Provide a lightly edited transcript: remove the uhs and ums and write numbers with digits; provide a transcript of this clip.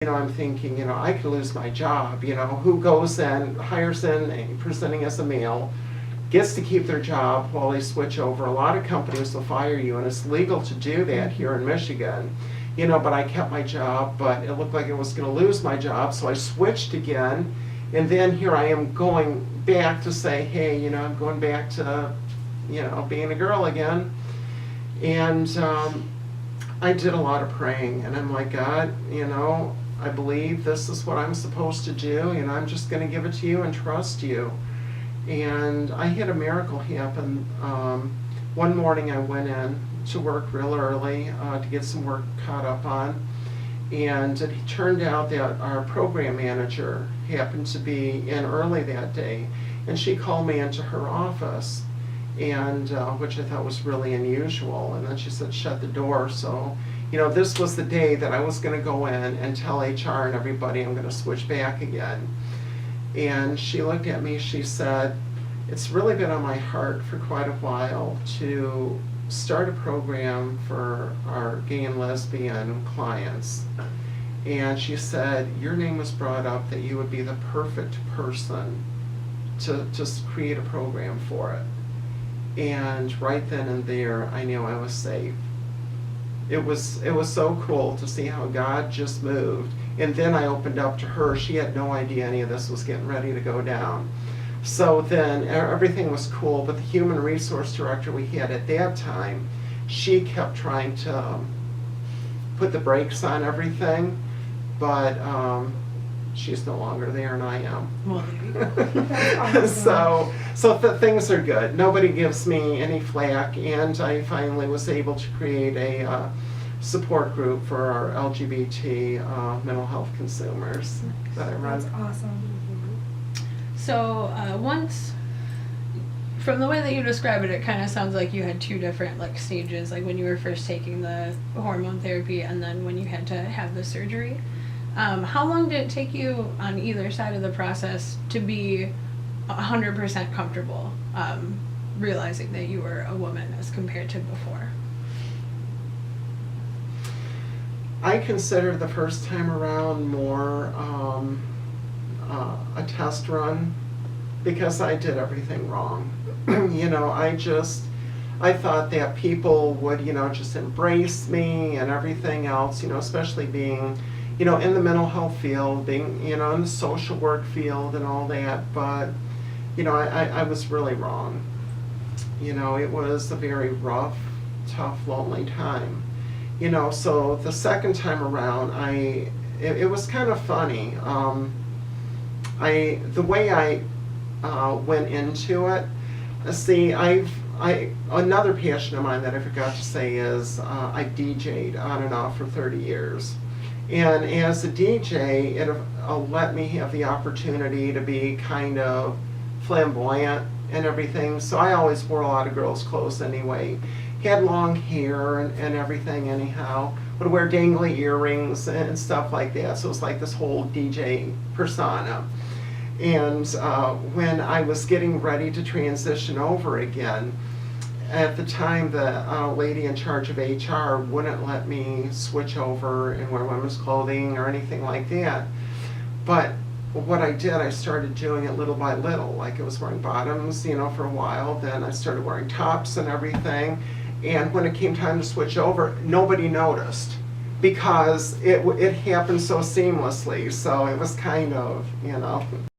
I'm thinking, I could lose my job. Who goes in, hires in, presenting as a male, gets to keep their job while they switch over. A lot of companies will fire you, and it's legal to do that here in Michigan. But I kept my job, but it looked like I was going to lose my job, so I switched again. And then here I am going back to say, hey, I'm going back to, being a girl again. And I did a lot of praying, and I'm like, God, I believe this is what I'm supposed to do, and I'm just going to give it to you and trust you. And I had a miracle happen. One morning I went in to work real early to get some work caught up on, and it turned out that our program manager happened to be in early that day, and she called me into her office, and which I thought was really unusual. And then she said, shut the door. So this was the day that I was going to go in and tell HR and everybody I'm going to switch back again. And she looked at me, she said, it's really been on my heart for quite a while to start a program for our gay and lesbian clients. And she said, your name was brought up that you would be the perfect person to just create a program for it. And right then and there, I knew I was safe. It was so cool to see how God just moved. And then I opened up to her. She had no idea any of this was getting ready to go down. So then everything was cool, but the human resource director we had at that time, she kept trying to put the brakes on everything, but she's no longer there, and I am. Well, there you go. So things are good. Nobody gives me any flack, and I finally was able to create a support group for our LGBT mental health consumers that I run. That's awesome. So once, from the way that you describe it, it kind of sounds like you had two different stages, like when you were first taking the hormone therapy and then when you had to have the surgery. How long did it take you on either side of the process to be 100% comfortable realizing that you were a woman as compared to before? I consider the first time around more a test run, because I did everything wrong. I thought that people would, just embrace me and everything else, especially being, in the mental health field, being, in the social work field and all that. But, I was really wrong. It was a very rough, tough, lonely time. So the second time around, it was kind of funny. The way I went into it, another passion of mine that I forgot to say is I DJ'd on and off for 30 years. And as a DJ, it let me have the opportunity to be kind of flamboyant and everything. So I always wore a lot of girls' clothes anyway. Had long hair and everything anyhow. Would wear dangly earrings and stuff like that. So it was like this whole DJ persona. And when I was getting ready to transition over again, at the time the lady in charge of HR wouldn't let me switch over and wear women's clothing or anything like that. But what I did, I started doing it little by little. Like I was wearing bottoms, for a while. Then I started wearing tops and everything. And when it came time to switch over, nobody noticed because it happened so seamlessly. So it was kind of,